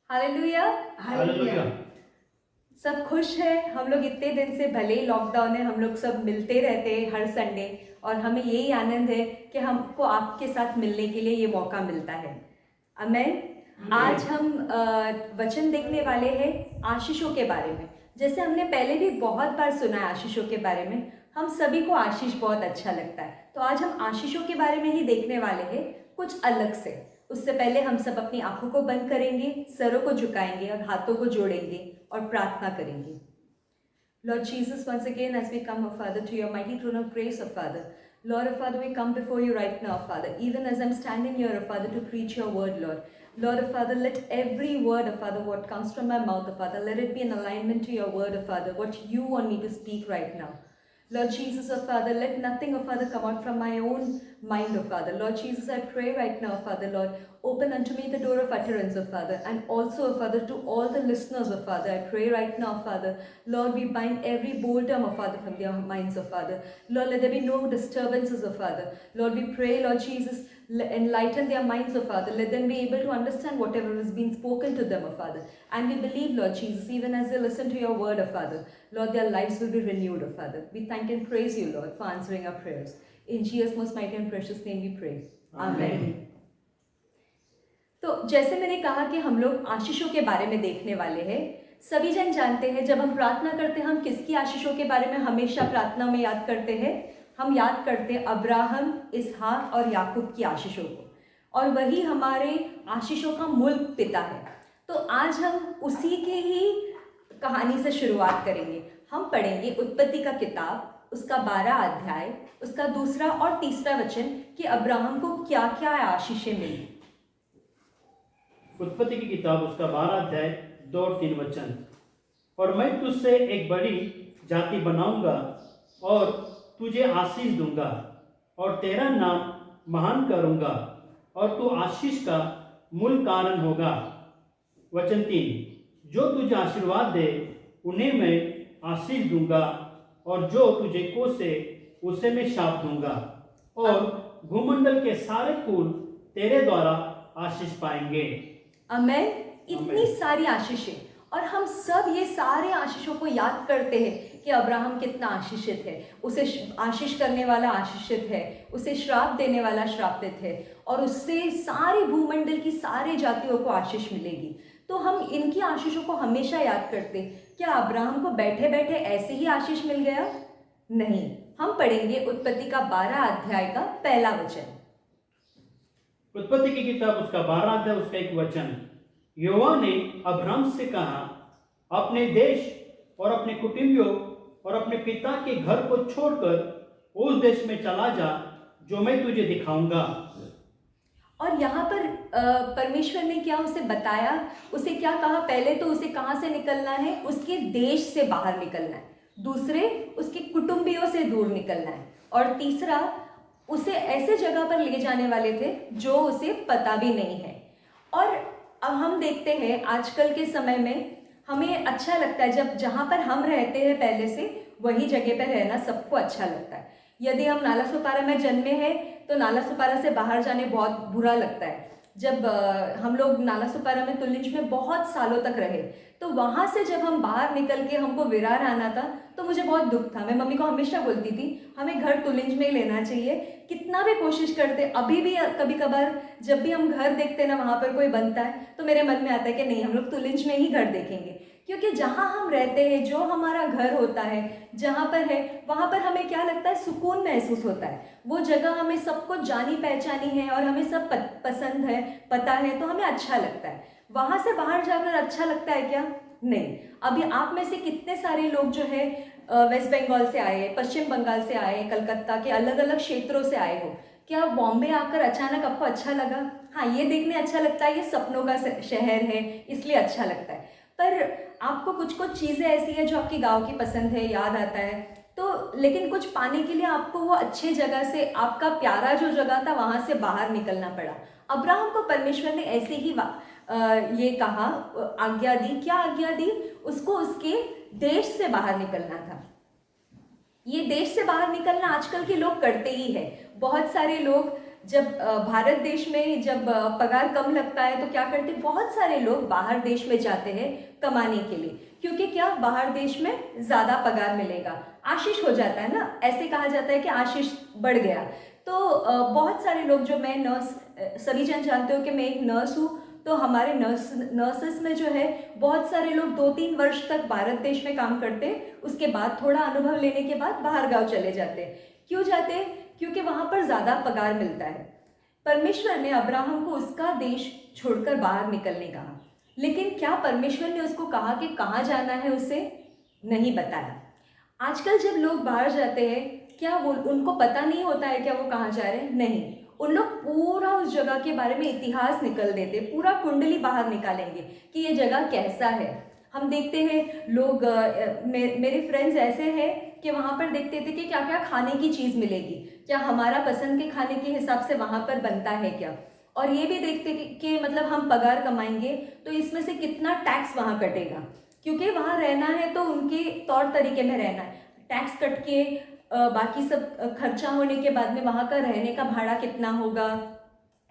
Hallelujah. Hallelujah. सब खुश है। हम लोग इतने दिन से भले ही लॉकडाउन है, हम लोग सब मिलते रहते हैं हर संडे, और हमें यही आनंद है कि हमको आपके साथ मिलने के लिए ये मौका मिलता है। आमेन। आज हम वचन देखने वाले हैं आशीषों के बारे में। जैसे हमने पहले भी बहुत बार सुना है आशीषों के बारे में, हम सभी को आशीष बहुत अच्छा लगता है, तो आज हम आशीषों के बारे में ही देखने वाले हैं, कुछ अलग से। उससे पहले हम सब अपनी आंखों को बंद करेंगे, सरों को झुकाएंगे और हाथों को जोड़ेंगे और प्रार्थना करेंगे। Lord Jesus, once again, as we come, oh Father, to your mighty throne of grace, oh Father, Lord, oh Father, we come before you right now, Father, even as I'm standing here, oh Father, to preach your word, Lord. Lord, oh Father, let every word, oh Father, what comes from my mouth, oh Father, let it be in alignment to your word, oh Father, what you want me to speak right now. Lord Jesus, oh Father, let nothing, oh Father, come out from my own mind, oh Father. Lord Jesus, I pray right now, Father, Lord, open unto me the door of utterance, oh Father, and also, oh Father, to all the listeners, oh Father, I pray right now, Father, Lord, we bind every boredom, oh Father, from their minds, oh Father. Lord, let there be no disturbances, oh Father. Lord, we pray, Lord Jesus, enlighten their minds, oh Father. Let them be able to understand whatever is being spoken to them, oh Father. And we believe, Lord Jesus, even as they listen to your word, oh Father, Lord, their lives will be renewed, oh Father. We thank and praise you, Lord, for answering our prayers. In Jesus' most mighty and precious name we pray. Amen. तो जैसे मैंने कहा कि हम लोग आशीषों के बारे में देखने वाले हैं। सभी जन जानते हैं, जब हम प्रार्थना करते हैं, हम किसकी आशीषों के बारे में हमेशा प्रार्थना में याद करते हैं? हम याद करते हैं अब्राहम, इसहाक और याकूब की आशीषों को, और वही हमारे आशीषों का मूल पिता है। तो आज हम उसी के ही कहानी से शुरुआत करेंगे। हम पढ़ेंगे उत्पत्ति का किताब, उसका 12 अध्याय, उसका 2 और 3 वचन कि अब्राहम को क्या क्या आशीषें मिली। उत्पत्ति की किताब उसका 12 अध्याय 2 और 3 वचन। और मैं तुझसे एक बड़ी जाति बनाऊंगा और तुझे आशीष दूंगा और तेरा नाम महान करूंगा और तू आशीष का मूल कारण होगा। वचन 3, जो तुझे आशीर्वाद दे उन्हें मैं आशीष दूंगा और जो तुझे कोसे उसे मैं शाप दूंगा, और भूमंडल के सारे कुल तेरे द्वारा आशीष पाएंगे। आमेन। इतनी सारी आशीषें, और हम सब ये सारे आशीषों को याद करते हैं कि अब्राहम कितना आशीषित है, उसे आशीष करने वाला आशीषित है, उसे श्राप देने वाला श्रापित है, और उससे सारे भूमंडल की सारे जातियों को आशीष मिलेगी। तो हम इनकी आशीषों को हमेशा याद करते। क्या अब्राहम को बैठे बैठे ऐसे ही आशीष मिल गया? नहीं। हम पढ़ेंगे उत्पत्ति का 12 अध्याय का 1 वचन। उत्पत्ति की किताब उसका 12 अध्याय उसका 1 वचन। यहोवा ने अब्राहम से कहा, अपने देश और अपने कुटुंबियों और अपने पिता के घर को छोड़कर उस देश में चला जा जो मैं तुझे दिखाऊंगा। और यहाँ पर परमेश्वर ने क्या उसे बताया, उसे क्या कहा? पहले तो उसे कहाँ से निकलना है? उसके देश से बाहर निकलना है। दूसरे, उसके कुटुंबियों से दूर निकलना है। और तीसरा, उसे ऐसे जगह पर ले जाने वाले थे जो उसे पता भी नहीं है। और अब हम देखते हैं आजकल के समय में हमें अच्छा लगता है जब जहाँ पर हम रहते हैं पहले से वही जगह पर रहना सबको अच्छा लगता है। यदि हम नाला सुपारा में जन्मे हैं तो नाला सुपारा से बाहर जाने बहुत बुरा लगता है। जब हम लोग नाला सुपारा में तुलिंज में बहुत सालों तक रहे, तो वहाँ से जब हम बाहर निकल के हमको विरार आना था तो मुझे बहुत दुख था। मैं मम्मी को हमेशा बोलती थी हमें घर तुलिंज में ही लेना चाहिए। कितना भी कोशिश करते, अभी भी कभी कभार जब भी हम घर देखते ना वहाँ पर कोई बनता है तो मेरे मन में आता है कि नहीं, हम लोग तुलिंज में ही घर देखेंगे, क्योंकि जहाँ हम रहते हैं, जो हमारा घर होता है, जहाँ पर है, वहाँ पर हमें क्या लगता है? सुकून महसूस होता है। वो जगह हमें सबको जानी पहचानी है और हमें सब पसंद है, पता है, तो हमें अच्छा लगता है। वहाँ से बाहर जाकर अच्छा लगता है क्या? नहीं। अभी आप में से कितने सारे लोग जो है वेस्ट बंगाल से आए, पश्चिम बंगाल से आए, कलकत्ता के अलग अलग क्षेत्रों से आए हो, क्या बॉम्बे आकर अचानक आपको अच्छा लगा? हाँ, ये देखने अच्छा लगता है, ये सपनों का शहर है इसलिए अच्छा लगता है। पर आपको कुछ कुछ चीज़ें ऐसी है जो आपकी गांव की पसंद है, याद आता है, तो लेकिन कुछ पाने के लिए आपको वो अच्छे जगह से, आपका प्यारा जो जगह था वहाँ से बाहर निकलना पड़ा। अब्राहम को परमेश्वर ने ऐसे ही ये कहा, आज्ञा दी। क्या आज्ञा दी? उसको उसके देश से बाहर निकलना था। ये देश से बाहर निकलना आजकल के लोग करते ही है। बहुत सारे लोग जब भारत देश में जब पगार कम लगता है तो क्या करते, बहुत सारे लोग बाहर देश में जाते हैं कमाने के लिए, क्योंकि क्या बाहर देश में ज़्यादा पगार मिलेगा, आशीष हो जाता है ना, ऐसे कहा जाता है कि आशीष बढ़ गया। तो बहुत सारे लोग, जो मैं नर्स, सभी जन जानते हो कि मैं एक नर्स हूँ, तो हमारे नर्सेस में जो है बहुत सारे लोग 2-3 वर्ष तक भारत देश में काम करते हैं, उसके बाद थोड़ा अनुभव लेने के बाद बाहर गांव चले जाते हैं। क्यों जाते हैं? क्योंकि वहाँ पर ज़्यादा पगार मिलता है। परमेश्वर ने अब्राहम को उसका देश छोड़कर बाहर निकलने कहा, लेकिन क्या परमेश्वर ने उसको कहा कि कहाँ जाना है? उसे नहीं बताया। आजकल जब लोग बाहर जाते हैं, क्या वो उनको पता नहीं होता है क्या वो कहाँ जा रहे हैं? नहीं, उन लोग पूरा उस जगह के बारे में इतिहास निकल देते, पूरा कुंडली बाहर निकालेंगे कि ये जगह कैसा है। हम देखते हैं लोग, मेरे फ्रेंड्स ऐसे हैं कि वहाँ पर देखते थे कि क्या क्या खाने की चीज़ मिलेगी, क्या हमारा पसंद के खाने के हिसाब से वहाँ पर बनता है क्या, और ये भी देखते कि मतलब हम पगार कमाएंगे तो इसमें से कितना टैक्स वहाँ कटेगा, क्योंकि वहाँ रहना है तो उनके तौर तरीके में रहना है। टैक्स कट के बाकी सब खर्चा होने के बाद में वहाँ का रहने का भाड़ा कितना होगा,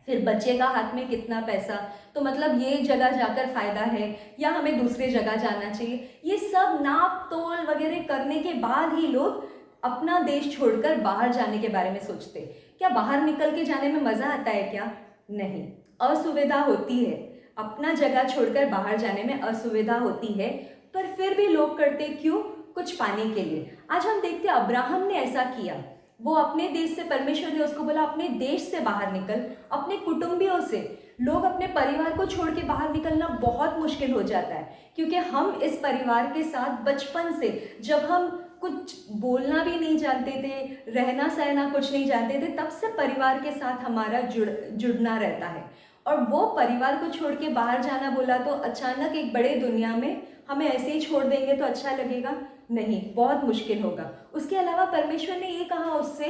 फिर बचेगा हाथ में कितना पैसा, तो मतलब ये जगह जाकर फ़ायदा है या हमें दूसरे जगह जाना चाहिए, ये सब नाप तोल वगैरह करने के बाद ही लोग अपना देश छोड़कर बाहर जाने के बारे में सोचते। क्या बाहर निकल के जाने में मज़ा आता है क्या? नहीं, असुविधा होती है। अपना जगह छोड़कर बाहर जाने में असुविधा होती है, पर फिर भी लोग करते क्यों? कुछ पाने के लिए। आज हम देखते हैं अब्राहम ने ऐसा किया, वो अपने देश से, परमेश्वर ने उसको बोला अपने देश से बाहर निकल, अपने कुटुंबियों से। लोग अपने परिवार को छोड़ के बाहर निकलना बहुत मुश्किल हो जाता है, क्योंकि हम इस परिवार के साथ बचपन से, जब हम कुछ बोलना भी नहीं जानते थे, रहना सहना कुछ नहीं जानते थे, तब से परिवार के साथ हमारा जुड़ना रहता है। और वो परिवार को छोड़ के बाहर जाना बोला तो अचानक एक बड़े दुनिया में हमें ऐसे ही छोड़ देंगे तो अच्छा लगेगा? नहीं, बहुत मुश्किल होगा। उसके अलावा परमेश्वर ने ये कहा उससे,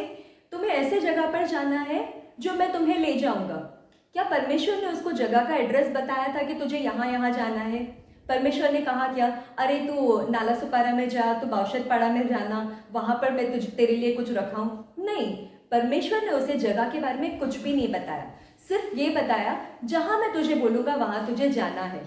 तुम्हें ऐसे जगह पर जाना है जो मैं तुम्हें ले जाऊंगा। क्या परमेश्वर ने उसको जगह का एड्रेस बताया था कि तुझे यहाँ यहाँ जाना है? परमेश्वर ने कहा क्या, अरे तू नाला सुपारा में जा, तू बावशतपाड़ा में जाना, वहाँ पर मैं तेरे लिए कुछ रखा हूँ? नहीं, परमेश्वर ने उसे जगह के बारे में कुछ भी नहीं बताया, सिर्फ ये बताया जहाँ मैं तुझे बोलूँगा वहाँ तुझे जाना है।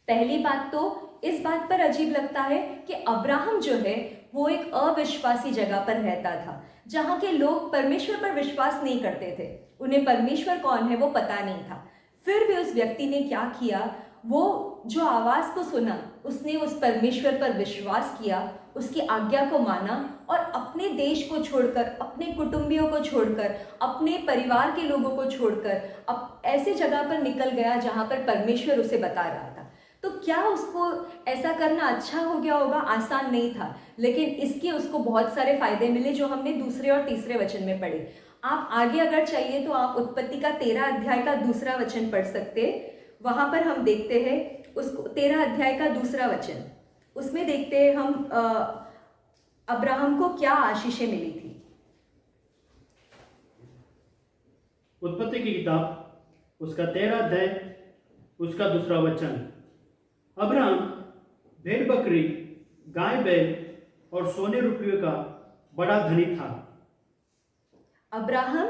पहली बात तो इस बात पर अजीब लगता है कि अब्राहम जो है वो एक अविश्वासी जगह पर रहता था, जहाँ के लोग परमेश्वर पर विश्वास नहीं करते थे, उन्हें परमेश्वर कौन है वो पता नहीं था। फिर भी उस व्यक्ति ने क्या किया, वो जो आवाज़ को सुना, उसने उस परमेश्वर पर विश्वास किया, उसकी आज्ञा को माना और अपने देश को छोड़कर, अपने कुटुंबियों को छोड़कर, अपने परिवार के लोगों को छोड़कर अब ऐसे जगह पर निकल गया जहाँ पर परमेश्वर उसे बता रहा था। तो क्या उसको ऐसा करना अच्छा हो गया होगा? आसान नहीं था, लेकिन इसके उसको बहुत सारे फायदे मिले जो हमने दूसरे और तीसरे वचन में पढ़े। आप आगे अगर चाहिए तो आप उत्पत्ति का 13 अध्याय का 2 वचन पढ़ सकते। वहाँ पर हम देखते हैं उसको 13 अध्याय का 2 वचन, उसमें देखते हैं हम अब्राहम को क्या आशीषें मिली थी। उत्पत्ति की किताब उसका 13 अध्याय उसका 2 वचन। अब्राहम भेड़ बकरी, गाय बैल और सोने रुपये का बड़ा धनी था। अब्राहम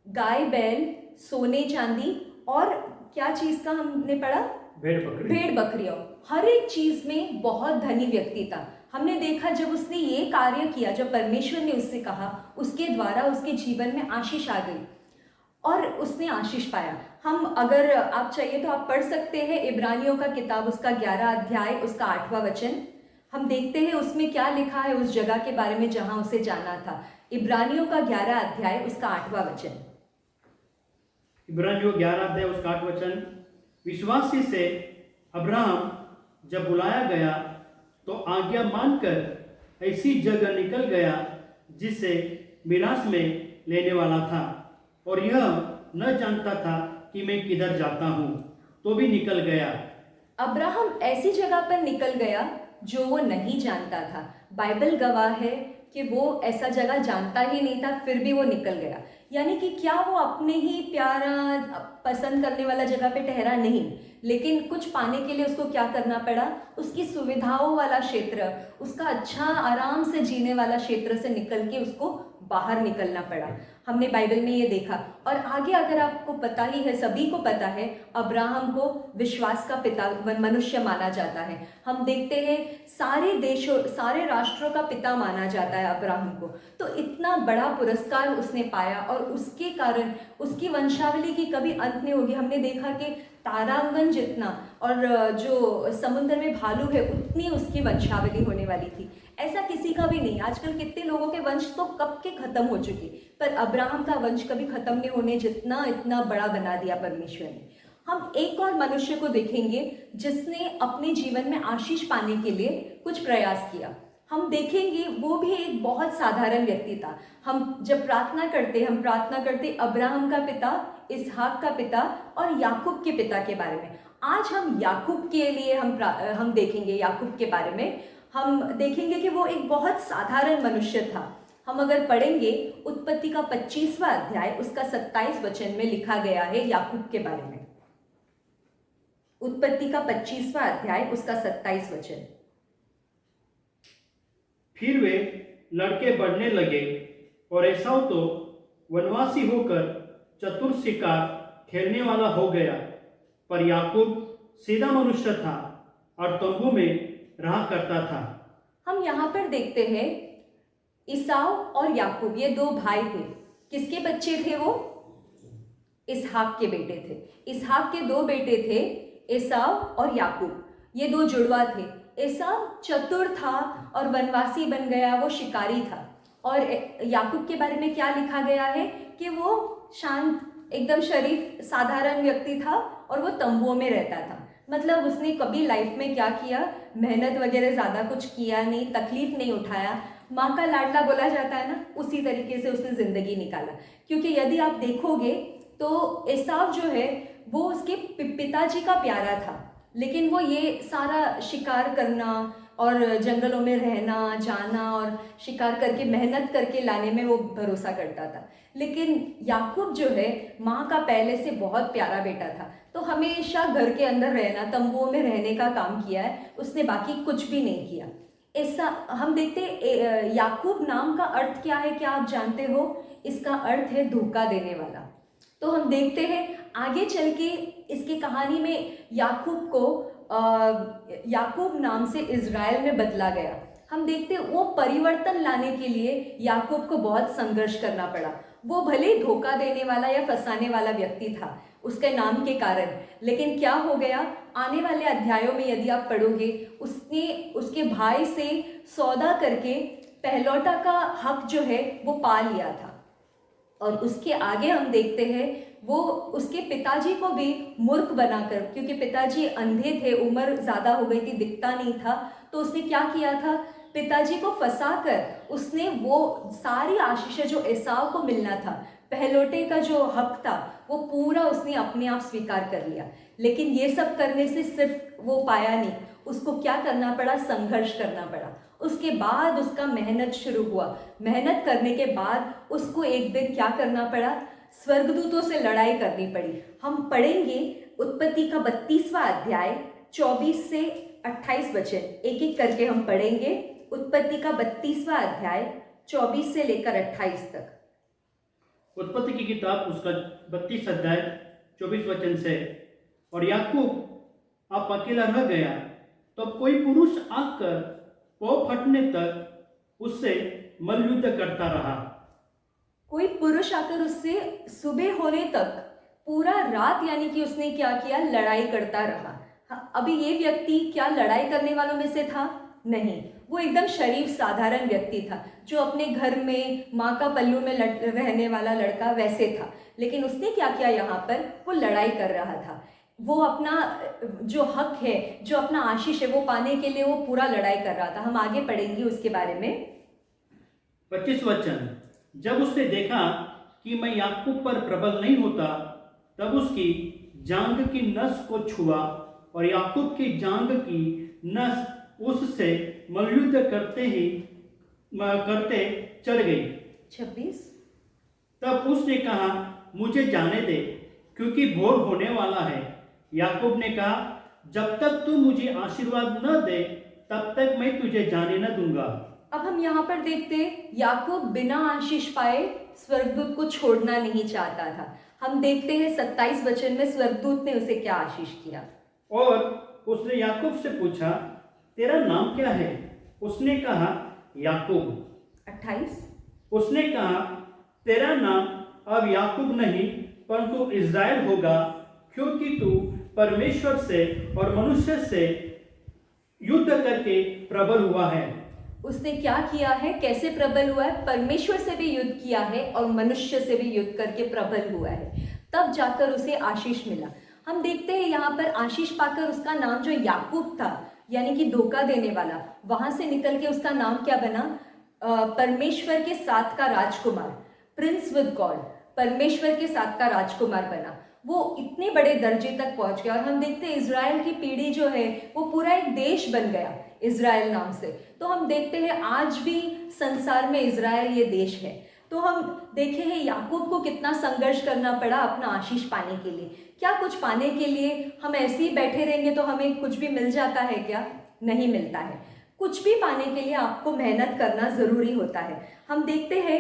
गाय बैल, सोने चांदी और क्या चीज का हमने पढ़ा? भेड़ बकरियों, हर एक चीज में बहुत धनी व्यक्ति था। हमने देखा जब उसने ये कार्य किया, जब परमेश्वर ने उससे कहा, उसके द्वारा उसके जीवन में आशीष आ गई और उसने आशीष पाया। हम अगर आप चाहिए तो आप पढ़ सकते हैं इब्रानियों का किताब उसका 11 अध्याय उसका 8वां वचन। हम देखते हैं उसमें क्या लिखा है उस जगह के बारे में जहां उसे जाना था। इब्रानियों का 11 अध्याय उसका 8वां वचन। इब्रानियों 11 अध्याय उसका 8 वचन। विश्वासी से अब्राहम जब बुलाया गया तो आज्ञा मानकर ऐसी जगह निकल गया जिसे मिरास में लेने वाला था, और यह न जानता था कि मैं किधर जाता हूँ, तो भी निकल गया। अब्राहम ऐसी जगह पर निकल गया जो वो नहीं जानता था। बाइबल गवाह है कि वो ऐसा जगह जानता ही नहीं था, फिर भी वो निकल गया। यानी कि क्या वो अपने ही प्यारा पसंद करने वाला जगह पे ठहरा? नहीं, लेकिन कुछ पाने के लिए उसको क्या करना पड़ा? उसकी सुविधाओं वाला क्षेत्र, उसका अच्छा आराम से जीने वाला क्षेत्र से निकल के उसको बाहर निकलना पड़ा। हमने बाइबल में ये देखा। और आगे अगर आपको पता ही है, सभी को पता है, अब्राहम को विश्वास का पिता मनुष्य माना जाता है। हम देखते हैं सारे देशों, सारे राष्ट्रों का पिता माना जाता है अब्राहम को। तो इतना बड़ा पुरस्कार उसने पाया और उसके कारण उसकी वंशावली की कभी अंत नहीं होगी। हमने देखा कि तारांगन जितना और जो समुद्र में भालू है उतनी उसकी वंशावली होने वाली थी। ऐसा किसी का भी नहीं। आजकल कितने लोगों के वंश तो कब के खत्म हो चुके, पर अब्राहम का वंश कभी खत्म नहीं होने जितना इतना बड़ा बना दिया परमेश्वर ने। हम एक और मनुष्य को देखेंगे जिसने अपने जीवन में आशीष पाने के लिए कुछ प्रयास किया। हम देखेंगे वो भी एक बहुत साधारण व्यक्ति था। हम जब प्रार्थना करते, हम प्रार्थना करते अब्राहम का पिता, इसहाक का पिता और याकूब के पिता के बारे में। आज हम याकूब के लिए हम देखेंगे, याकूब के बारे में हम देखेंगे कि वो एक बहुत साधारण मनुष्य था। हम अगर पढ़ेंगे उत्पत्ति का 25वां अध्याय उसका 27 वचन में लिखा गया है याकूब के बारे में। उत्पत्ति का 25वां अध्याय उसका 27 वचन। फिर वे लड़के बढ़ने लगे और एसाव तो वनवासी होकर चतुर शिकार खेलने वाला हो गया, पर याकूब सीधा मनुष्य था और तंबू में रहा करता था। हम यहाँ पर देखते हैं ईसाव और याकूब, ये दो भाई थे। किसके बच्चे थे वो? इसहाक के बेटे थे। इसहाक के दो बेटे थे, एसाव और याकूब। ये दो जुड़वा थे। एसाव चतुर था और वनवासी बन गया, वो शिकारी था। और याकूब के बारे में क्या लिखा गया है कि वो शांत, एकदम शरीफ, साधारण व्यक्ति था और वो तंबुओं में रहता था। मतलब उसने कभी लाइफ में क्या किया, मेहनत वगैरह ज़्यादा कुछ किया नहीं, तकलीफ नहीं उठाया। माँ का लाडला बोला जाता है ना, उसी तरीके से उसने ज़िंदगी निकाला। क्योंकि यदि आप देखोगे तो एसाव जो है वो उसके पिताजी का प्यारा था, लेकिन वो ये सारा शिकार करना और जंगलों में रहना, जाना और शिकार करके मेहनत करके लाने में वो भरोसा करता था। लेकिन याकूब जो है माँ का पहले से बहुत प्यारा बेटा था, तो हमेशा घर के अंदर रहना, तंबुओं में रहने का काम किया है उसने, बाकी कुछ भी नहीं किया। ऐसा हम देखते याकूब नाम का अर्थ क्या है, क्या आप जानते हो? इसका अर्थ है धोखा देने वाला। तो हम देखते हैं आगे चल के इसकी कहानी में याकूब को याकूब नाम से इज़राइल में बदला गया। हम देखते वो परिवर्तन लाने के लिए याकूब को बहुत संघर्ष करना पड़ा। वो भले धोखा देने वाला या फंसाने वाला व्यक्ति था उसके नाम के कारण, लेकिन क्या हो गया आने वाले अध्यायों में यदि आप पढ़ोगे, उसने उसके भाई से सौदा करके पहलौठा का हक जो है वो पा लिया था। और उसके आगे हम देखते हैं वो उसके पिताजी को भी मूर्ख बनाकर, क्योंकि पिताजी अंधे थे, उम्र ज़्यादा हो गई थी, दिखता नहीं था, तो उसने क्या किया था, पिताजी को फंसाकर उसने वो सारी आशीषें जो एसाव को मिलना था, पहलौठे का जो हक था, वो पूरा उसने अपने आप स्वीकार कर लिया। लेकिन ये सब करने से सिर्फ वो पाया नहीं, उसको क्या करना पड़ा, संघर्ष करना पड़ा। उसके बाद उसका मेहनत शुरू हुआ। मेहनत करने के बाद उसको एक दिन क्या करना पड़ा, स्वर्गदूतों से लड़ाई करनी पड़ी। हम पढ़ेंगे उत्पत्ति का 32वां अध्याय 24 से 28 वचन, एक एक करके हम पढ़ेंगे। उत्पत्ति का 32वां अध्याय 24 से लेकर 28 तक। उत्पत्ति की किताब उसका 32 अध्याय 24 वचन से, और याकूब अब अकेला रह गया, तो कोई पुरुष आकर पाँव फटने तक उससे मल्लयुद्ध करता रहा। कोई पुरुष आकर उससे सुबह होने तक पूरा रात, यानी कि उसने क्या किया, लड़ाई करता रहा। अभी ये व्यक्ति क्या लड़ाई करने वालों में से था? नहीं, वो एकदम शरीफ साधारण व्यक्ति था, जो अपने घर में माँ का पल्लू में रहने वाला लड़का वैसे था। लेकिन उसने क्या किया, यहाँ पर वो लड़ाई कर रहा था। वो अपना जो हक है, जो अपना आशीष है, वो पाने के लिए वो पूरा लड़ाई कर रहा था। हम आगे पढ़ेंगे उसके बारे में। 25 वचन, जब उसने देखा कि मैं याकूब पर प्रबल नहीं होता, तब उसकी जांघ की नस को छुआ और याकूब की जांघ की नस उससे मल्लयुद्ध करते चढ़ गई। 26, तब उसने कहा, मुझे जाने दे, क्योंकि भोर होने वाला है। याकूब ने कहा, जब तक तू मुझे आशीर्वाद न दे तब तक मैं तुझे जाने न दूंगा। अब हम यहाँ पर देखते हैं याकूब बिना आशीष पाए स्वर्गदूत को छोड़ना नहीं चाहता था। हम देखते हैं 27 वचन में स्वर्गदूत ने उसे क्या आशीष किया। और उसने याकूब से पूछा, तेरा नाम क्या है? उसने कहा, याकूब। 28। उसने कहा, तेरा नाम अब याकूब नहीं परंतु इज़राइल होगा, क्योंकि तू परमेश्वर से और मनुष्य से युद्ध करके प्रबल हुआ है। उसने क्या किया है, कैसे प्रबल हुआ है? परमेश्वर से भी युद्ध किया है और मनुष्य से भी युद्ध करके प्रबल हुआ है, तब जाकर उसे आशीष मिला। हम देखते हैं यहाँ पर आशीष पाकर उसका नाम जो याकूब था, यानी कि धोखा देने वाला, वहां से निकल के उसका नाम क्या बना? परमेश्वर के साथ का राजकुमार, प्रिंस विद गॉड, परमेश्वर के साथ का राजकुमार बना। वो इतने बड़े दर्जे तक पहुंच गया। और हम देखते हैं इज़राइल की पीढ़ी जो है वो पूरा एक देश बन गया इज़राइल नाम से। तो हम देखते हैं आज भी संसार में इज़राइल ये देश है। तो हम देखे हैं याकूब को कितना संघर्ष करना पड़ा अपना आशीष पाने के लिए। क्या कुछ पाने के लिए हम ऐसे ही बैठे रहेंगे तो हमें कुछ भी मिल जाता है क्या? नहीं मिलता है। कुछ भी पाने के लिए आपको मेहनत करना ज़रूरी होता है। हम देखते हैं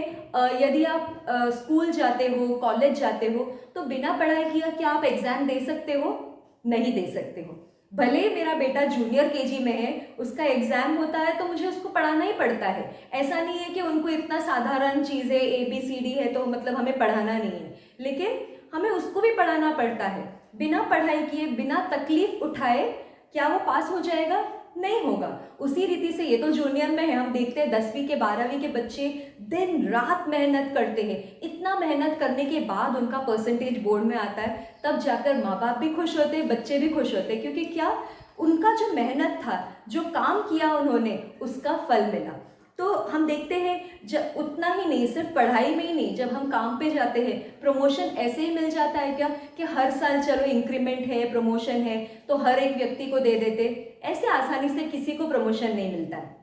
यदि आप स्कूल जाते हो, कॉलेज जाते हो, तो बिना पढ़ाई किया क्या आप एग्ज़ाम दे सकते हो? नहीं दे सकते हो। भले मेरा बेटा जूनियर केजी में है, उसका एग्ज़ाम होता है तो मुझे उसको पढ़ाना ही पड़ता है। ऐसा नहीं है कि उनको इतना साधारण चीज़ें ABCD है तो मतलब हमें पढ़ाना नहीं है, लेकिन हमें उसको भी पढ़ाना पड़ता है। बिना पढ़ाई किए, बिना तकलीफ उठाए क्या वो पास हो जाएगा? नहीं होगा। उसी रीति से ये तो जूनियर में है, हम देखते हैं 10वीं के 12वीं के बच्चे दिन रात मेहनत करते हैं। इतना मेहनत करने के बाद उनका परसेंटेज बोर्ड में आता है, तब जाकर माँ बाप भी खुश होते हैं, बच्चे भी खुश होते हैं, क्योंकि क्या? उनका जो मेहनत था, जो काम किया उन्होंने, उसका फल मिला। तो हम देखते हैं जब उतना ही नहीं, सिर्फ पढ़ाई में ही नहीं, जब हम काम पे जाते हैं प्रमोशन ऐसे ही मिल जाता है क्या कि हर साल चलो इंक्रीमेंट है, प्रमोशन है तो हर एक व्यक्ति को दे देते? ऐसे आसानी से किसी को प्रमोशन नहीं मिलता है।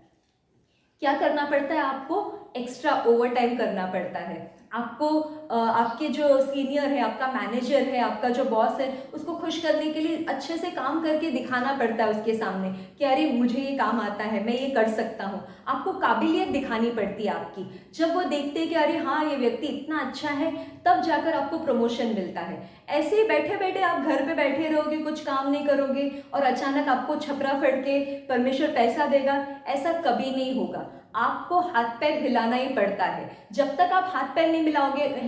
क्या करना पड़ता है? आपको एक्स्ट्रा ओवर टाइम करना पड़ता है। आपको आपके जो सीनियर है, आपका मैनेजर है, आपका जो बॉस है, उसको खुश करने के लिए अच्छे से काम करके दिखाना पड़ता है उसके सामने कि अरे मुझे ये काम आता है, मैं ये कर सकता हूँ। आपको काबिलियत दिखानी पड़ती है आपकी। जब वो देखते हैं कि अरे हाँ ये व्यक्ति इतना अच्छा है, तब जाकर आपको प्रमोशन मिलता है। ऐसे ही बैठे बैठे आप घर पे बैठे रहोगे, कुछ काम नहीं करोगे और अचानक आपको छपरा फड़ के परमेश्वर पैसा देगा, ऐसा कभी नहीं होगा। आपको हाथ पैर हिलाना ही पड़ता है। जब तक आप हाथ पैर नहीं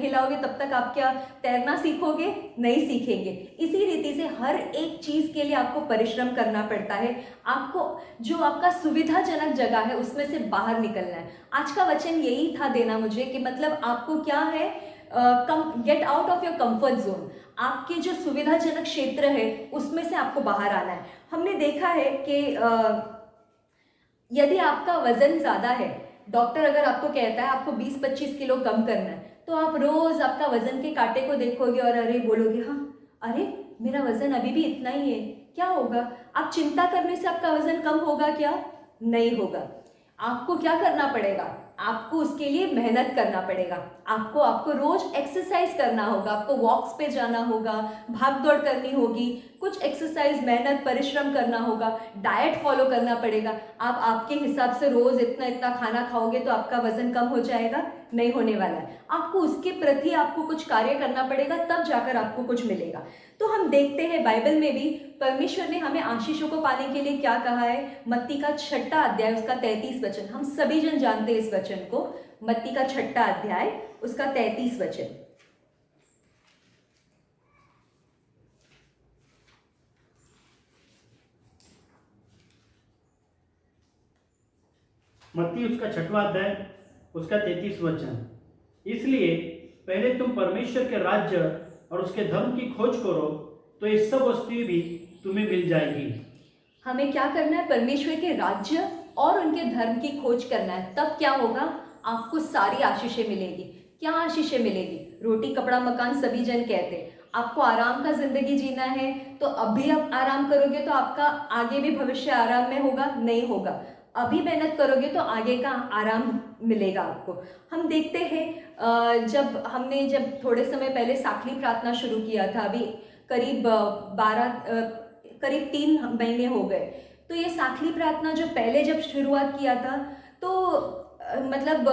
हिलाओगे तब तक आप क्या तैरना सीखोगे? नहीं सीखेंगे। इसी रीति से हर एक चीज़ के लिए आपको परिश्रम करना पड़ता है। आपको जो आपका सुविधाजनक जगह है उसमें से बाहर निकलना है। आज का वचन यही था देना मुझे कि मतलब आपको क्या है, get out of your comfort zone. आपके जो सुविधाजनक क्षेत्र है उसमें से आपको बाहर आना है। हमने देखा है कि यदि आपका वजन ज़्यादा है, डॉक्टर अगर आपको कहता है आपको 20-25 किलो कम करना है, तो आप रोज़ आपका वजन के कांटे को देखोगे और अरे बोलोगे हाँ अरे मेरा वजन अभी भी इतना ही है, क्या होगा? आप चिंता करने से आपका वजन कम होगा क्या? नहीं होगा। आपको क्या करना पड़ेगा? आपको उसके लिए मेहनत करना पड़ेगा। आपको रोज एक्सरसाइज करना होगा, आपको वॉक्स पे जाना होगा, भाग दौड़ करनी होगी, कुछ एक्सरसाइज, मेहनत, परिश्रम करना होगा, डाइट फॉलो करना पड़ेगा। आप आपके हिसाब से रोज इतना इतना खाना खाओगे तो आपका वजन कम हो जाएगा? नहीं होने वाला है। आपको उसके प्रति आपको कुछ कार्य करना पड़ेगा, तब जाकर आपको कुछ मिलेगा। तो हम देखते हैं बाइबल में भी परमेश्वर ने हमें आशीषों को पाने के लिए क्या कहा है। मत्ती का 6 अध्याय उसका 33 वचन, हम सभी जन जानते हैं इस वचन को। मत्ती का 6 अध्याय उसका 33 वचन। मत्ती उसका 6वां अध्याय उसका 33 वचन। इसलिए पहले तुम परमेश्वर के राज्य और उसके धर्म की खोज करो, तो ये सब वस्तुएं भी तुम्हें मिल जाएगी। हमें क्या करना है? परमेश्वर के राज्य और उनके धर्म की खोज करना है। तब क्या होगा? आपको सारी आशीषें मिलेगी। क्या आशीषें मिलेगी? रोटी कपड़ा मकान सभी जन कहते हैं। आपको आराम का जिंदगी जीना है तो अभी आप आराम करोगे तो आपका आगे भी भविष्य आराम में होगा? नहीं होगा। अभी मेहनत करोगे तो आगे का आराम मिलेगा आपको। हम देखते हैं जब थोड़े समय पहले साखली प्रार्थना शुरू किया था, अभी करीब 3 महीने हो गए। तो ये साखली प्रार्थना जब शुरुआत किया था तो मतलब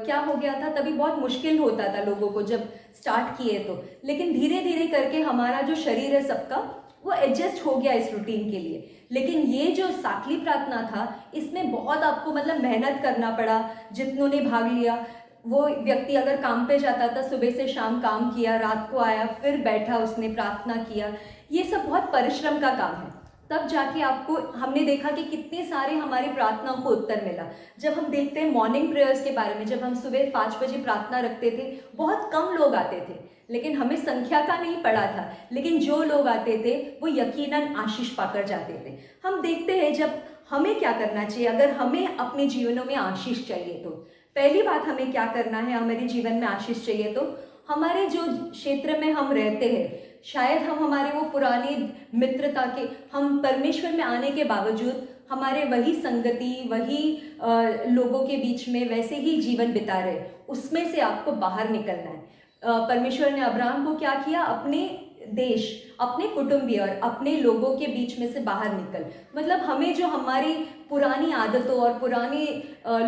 क्या हो गया था, तभी बहुत मुश्किल होता था लोगों को जब स्टार्ट किए तो, लेकिन धीरे धीरे करके हमारा जो शरीर है सबका वो एडजस्ट हो गया इस रूटीन के लिए। लेकिन ये जो साखली प्रार्थना था, इसमें बहुत आपको मतलब मेहनत करना पड़ा। जितनों ने भाग लिया, वो व्यक्ति अगर काम पे जाता था, सुबह से शाम काम किया, रात को आया, फिर बैठा, उसने प्रार्थना किया, ये सब बहुत परिश्रम का काम है। तब जाके आपको हमने देखा कि कितने सारे हमारी प्रार्थनाओं को उत्तर मिला। जब हम देखते हैं मॉर्निंग प्रेयर्स के बारे में, जब हम सुबह 5 बजे प्रार्थना रखते थे, बहुत कम लोग आते थे, लेकिन हमें संख्या का नहीं पड़ा था, लेकिन जो लोग आते थे वो यकीनन आशीष पाकर जाते थे। हम देखते हैं जब हमें क्या करना चाहिए, अगर हमें अपने जीवनों में आशीष चाहिए तो पहली बात हमें क्या करना है, हमारे जीवन में आशीष चाहिए तो हमारे जो क्षेत्र में हम रहते हैं, शायद हम हमारे वो पुरानी मित्रता के, हम परमेश्वर में आने के बावजूद हमारे वही संगति, वही लोगों के बीच में वैसे ही जीवन बिता रहे, उसमें से आपको बाहर निकलना है। परमेश्वर ने अब्राहम को क्या किया, अपने देश, अपने कुटुंबी और अपने लोगों के बीच में से बाहर निकल, मतलब हमें जो हमारी पुरानी आदतों और पुराने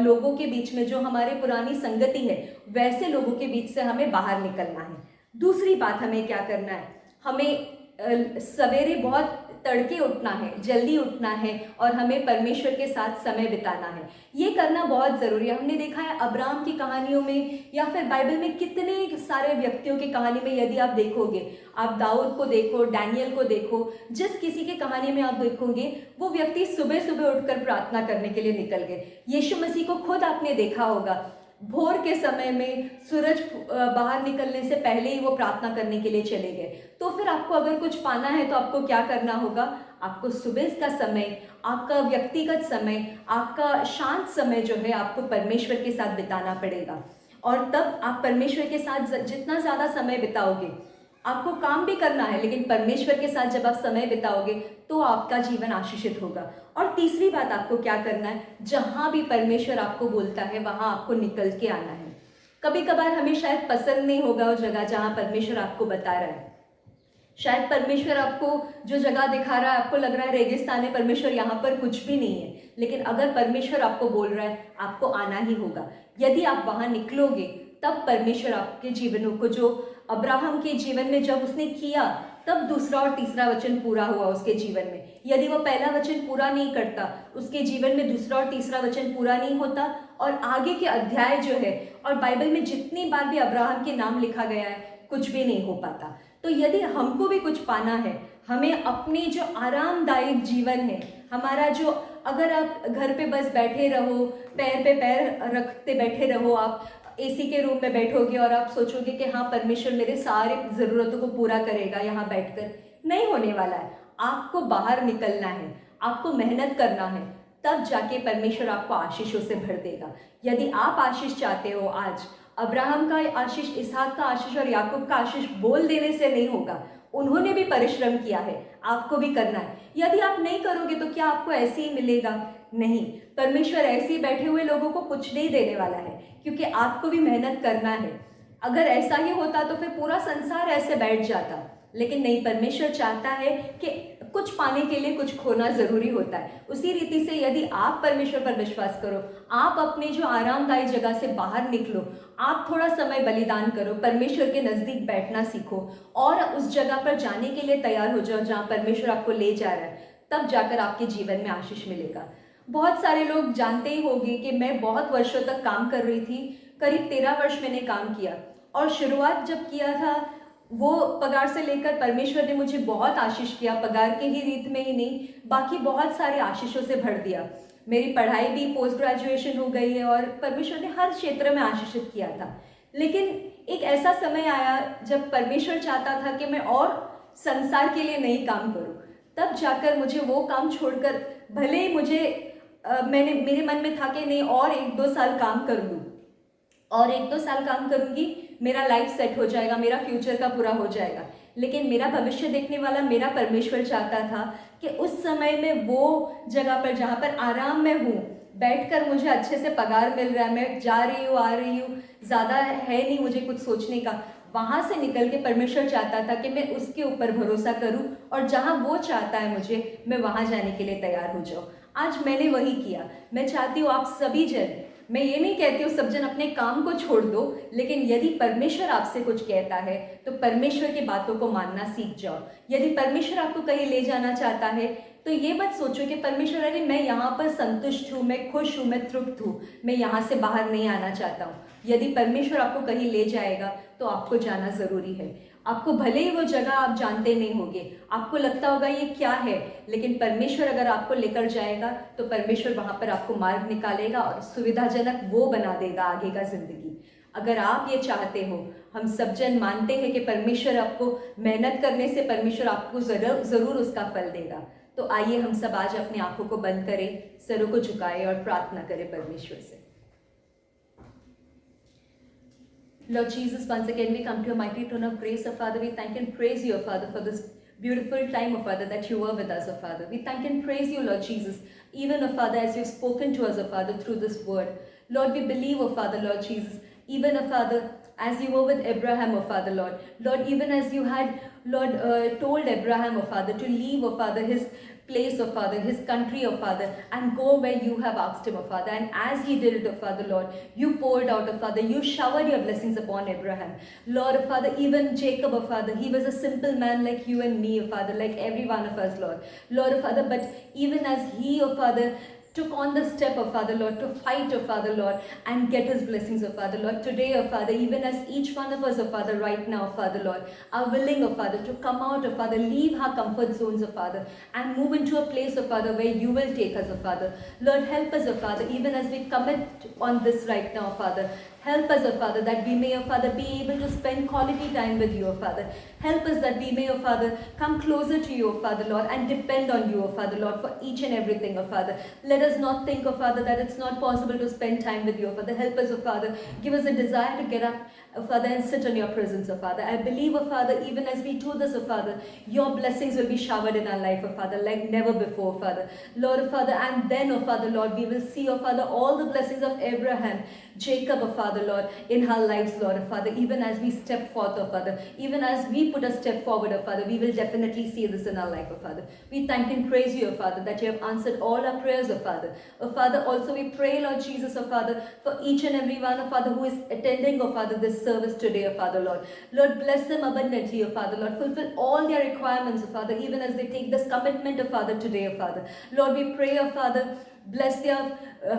लोगों के बीच में जो हमारी पुरानी संगति है, वैसे लोगों के बीच से हमें बाहर निकलना है। दूसरी बात हमें क्या करना है, हमें सवेरे बहुत तड़के उठना है, जल्दी उठना है और हमें परमेश्वर के साथ समय बिताना है। ये करना बहुत ज़रूरी है। हमने देखा है अब्राहम की कहानियों में या फिर बाइबल में कितने सारे व्यक्तियों की कहानी में, यदि आप देखोगे, आप दाऊद को देखो, डैनियल को देखो, जिस किसी की कहानी में आप देखोगे, वो व्यक्ति सुबह सुबह उठकर प्रार्थना करने के लिए निकल गए। यीशु मसीह को खुद आपने देखा होगा, भोर के समय में सूरज बाहर निकलने से पहले ही वो प्रार्थना करने के लिए चले गए। तो फिर आपको अगर कुछ पाना है तो आपको क्या करना होगा, आपको सुबह का समय, आपका व्यक्तिगत समय, आपका शांत समय जो है आपको परमेश्वर के साथ बिताना पड़ेगा। और तब आप परमेश्वर के साथ जितना ज़्यादा समय बिताओगे, आपको काम भी करना है, लेकिन परमेश्वर के साथ जब आप समय बिताओगे तो आपका जीवन आशीषित होगा। और तीसरी बात आपको क्या करना है, जहाँ भी परमेश्वर आपको बोलता है वहाँ आपको निकल के आना है। कभी कभार हमें शायद पसंद नहीं होगा वो जगह जहाँ परमेश्वर आपको बता रहा है, शायद परमेश्वर आपको जो जगह दिखा रहा है, आपको लग रहा है रेगिस्तान है, परमेश्वर यहाँ पर कुछ भी नहीं है, लेकिन अगर परमेश्वर आपको बोल रहा है, आपको आना ही होगा। यदि आप वहाँ निकलोगे तब परमेश्वर आपके जीवनों को, जो अब्राहम के जीवन में जब उसने किया, तब दूसरा और तीसरा वचन पूरा हुआ उसके जीवन में। यदि वो पहला वचन पूरा नहीं करता, उसके जीवन में दूसरा और तीसरा वचन पूरा नहीं होता, और आगे के अध्याय जो है, और बाइबल में जितनी बार भी अब्राहम के नाम लिखा गया है, कुछ भी नहीं हो पाता। तो यदि हमको भी कुछ पाना है, हमें अपने जो आरामदायक जीवन है, हमारा जो, अगर आप घर पे बस बैठे रहो, पैर पे पैर रखते बैठे रहो, आप एसी के रूम में बैठोगे और आप सोचोगे कि हाँ परमेश्वर मेरे सारे ज़रूरतों को पूरा करेगा यहाँ बैठकर, नहीं होने वाला है। आपको बाहर निकलना है, आपको मेहनत करना है, तब जाके परमेश्वर आपको आशीषों से भर देगा। यदि आप आशीष चाहते हो, आज अब्राहम का आशीष, इसहाक का आशीष और याकूब का आशीष बोल देने से नहीं होगा, उन्होंने भी परिश्रम किया है, आपको भी करना है। यदि आप नहीं करोगे तो क्या आपको ऐसे ही मिलेगा? नहीं, परमेश्वर ऐसे ही बैठे हुए लोगों को कुछ नहीं देने वाला है, क्योंकि आपको भी मेहनत करना है। अगर ऐसा ही होता तो फिर पूरा संसार ऐसे बैठ जाता, लेकिन नहीं, परमेश्वर चाहता है कि कुछ पाने के लिए कुछ खोना जरूरी होता है। उसी रीति से यदि आप परमेश्वर पर विश्वास करो, आप अपने जो आरामदायी जगह से बाहर निकलो, आप थोड़ा समय बलिदान करो, परमेश्वर के नज़दीक बैठना सीखो और उस जगह पर जाने के लिए तैयार हो जाओ जहाँ परमेश्वर आपको ले जा रहा है, तब जाकर आपके जीवन में आशीष मिलेगा। बहुत सारे लोग जानते ही होंगे कि मैं बहुत वर्षों तक काम कर रही थी, करीब 13 वर्ष मैंने काम किया, और शुरुआत जब किया था वो पगार से लेकर परमेश्वर ने मुझे बहुत आशीष किया, पगार के ही रीत में ही नहीं, बाकी बहुत सारे आशीषों से भर दिया। मेरी पढ़ाई भी पोस्ट ग्रेजुएशन हो गई है और परमेश्वर ने हर क्षेत्र में आशीषित किया था। लेकिन एक ऐसा समय आया जब परमेश्वर चाहता था कि मैं और संसार के लिए नहीं काम करूं, तब जाकर मुझे वो काम छोड़कर, भले ही मुझे मेरे मन में था कि नहीं और 1-2 साल काम कर लूँ, और 1-2 साल काम करूंगी, मेरा लाइफ सेट हो जाएगा, मेरा फ्यूचर का पूरा हो जाएगा, लेकिन मेरा भविष्य देखने वाला मेरा परमेश्वर चाहता था कि उस समय में वो जगह पर जहाँ पर आराम में हूँ, बैठकर मुझे अच्छे से पगार मिल रहा है, मैं जा रही हूँ, आ रही हूँ, ज़्यादा है नहीं मुझे कुछ सोचने का, वहाँ से निकल के परमेश्वर चाहता था कि मैं उसके ऊपर भरोसा करूँ और जहाँ वो चाहता है मुझे, मैं वहाँ जाने के लिए तैयार हो जाऊँ। आज मैंने वही किया। मैं चाहती हूँ आप सभी जन, मैं ये नहीं कहती हूँ सब जन अपने काम को छोड़ दो, लेकिन यदि परमेश्वर आपसे कुछ कहता है तो परमेश्वर की बातों को मानना सीख जाओ। यदि परमेश्वर आपको कहीं ले जाना चाहता है तो ये मत सोचो कि परमेश्वर, अरे मैं यहाँ पर संतुष्ट हूँ, मैं खुश हूँ, मैं तृप्त हूँ, मैं यहाँ से बाहर नहीं आना चाहता हूँ। यदि परमेश्वर आपको कहीं ले जाएगा तो आपको जाना ज़रूरी है। आपको भले ही वो जगह आप जानते नहीं होंगे, आपको लगता होगा ये क्या है, लेकिन परमेश्वर अगर आपको लेकर जाएगा तो परमेश्वर वहाँ पर आपको मार्ग निकालेगा और सुविधाजनक वो बना देगा आगे का ज़िंदगी। अगर आप ये चाहते हो, हम सब जन मानते हैं कि परमेश्वर आपको मेहनत करने से परमेश्वर आपको ज़रूर उसका फल देगा। तो आइए हम सब आज अपनी आंखों को बंद करें, सरों को झुकाएं और प्रार्थना करें परमेश्वर से। Lord Jesus, once again we come to your mighty throne of grace, O Father. We thank and praise you, O Father, for this beautiful time, O Father, that you were with us, O Father. We thank and praise you, Lord Jesus, even, O Father, as you've spoken to us, O Father, through this word. Lord, we believe, O Father, Lord Jesus, even, O Father, as you were with Abraham, O Father, Lord. Lord, even as you had, Lord, told Abraham, O Father, to leave, O Father, his place, O Father, his country, O Father, and go where you have asked him, O Father. And as he did it, O Father, Lord, you poured out, O Father, you showered your blessings upon Abraham. Lord, O Father, even Jacob, O Father, he was a simple man like you and me, O Father, like every one of us, Lord. Lord, O Father, but even as he, O Father, took on the step, of Father Lord, to fight, Father Lord, and get his blessings, Father Lord. Today, Father, even as each one of us, Father, right now, Father Lord, are willing, Father, to come out, Father, leave our comfort zones, Father, and move into a place, Father, where you will take us, Father. Lord, help us, Father, even as we commit on this right now, Father. Help us, Father, that we may, Father, be able to spend quality time with you, Father. Help us that we may, Father, come closer to you, Father, Lord, and depend on you, Father, Lord, for each and everything, Father. Let us not think, Father, that it's not possible to spend time with you, Father. Help us, Father. Give us a desire to get up, Father, and sit in your presence, Father. I believe, Father, even as we do this, Father, your blessings will be showered in our life, Father, like never before, Father. Lord, Father, and then, Father, Lord, we will see, Father, all the blessings of Abraham, Jacob, Father, Lord, in our lives, Lord, Father, even as we step forth, Father, even as we put a step forward, Father, we will definitely see this in our life, Father. We thank and praise you, Father, that you have answered all our prayers, Father. Father, also we pray, Lord Jesus, Father, for each and every one, Father, who is attending, Father, this service today, Father, Lord. Lord, bless them abundantly, Father, Lord. Fulfill all their requirements, Father, even as they take this commitment, Father, today, Father. Lord, we pray, Father, bless their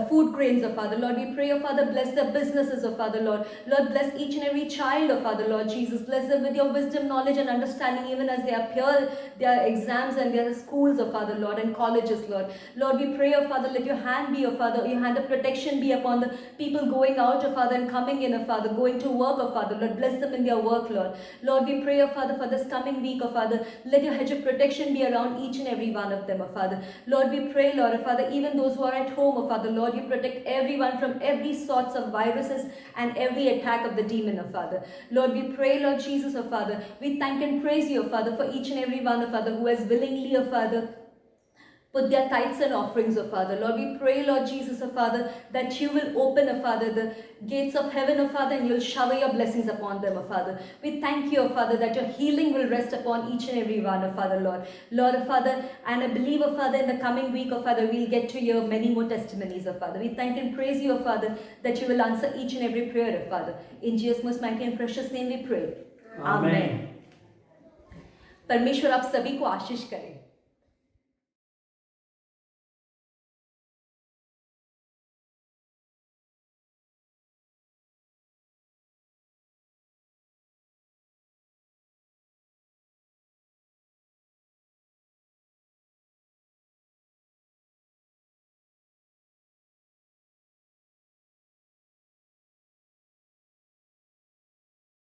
food grains, Father, Lord. We pray, Father, bless their businesses, Father, Lord. Lord, bless each and every child, Father, Lord Jesus. Bless them with your wisdom, knowledge, and understanding, even as they appear their exams and their schools, Father, Lord, and colleges, Lord. Lord, we pray, Father, let your hand be, Father, your hand of protection be upon the people going out, Father, and coming in, Father, going to work, Father, Lord. Bless them in their work, Lord. Lord, we pray, Father, for this coming week, Father, let your hedge of protection be around each and every one of them, Father. Lord, we pray, Lord, Father, even those who are at home, Father, Lord, you protect everyone from every sorts of viruses and every attack of the demon, Father. Lord, we pray, Lord Jesus, Father, we thank and praise you, Father, for each and every one, Father, who has willingly, Father, put their tithes and offerings, Father. Lord, we pray, Lord Jesus, Father, that you will open, Father, the gates of heaven, Father, and you'll shower your blessings upon them, Father. We thank you, Father, that your healing will rest upon each and every one, Father, Lord. Lord, Father, and I believe, Father, in the coming week, Father, we'll get to hear many more testimonies, Father. We thank and praise you, Father, that you will answer each and every prayer, Father. In Jesus' most mighty and precious name we pray. Amen. परमेश्वर आप सभी को आशीष करें।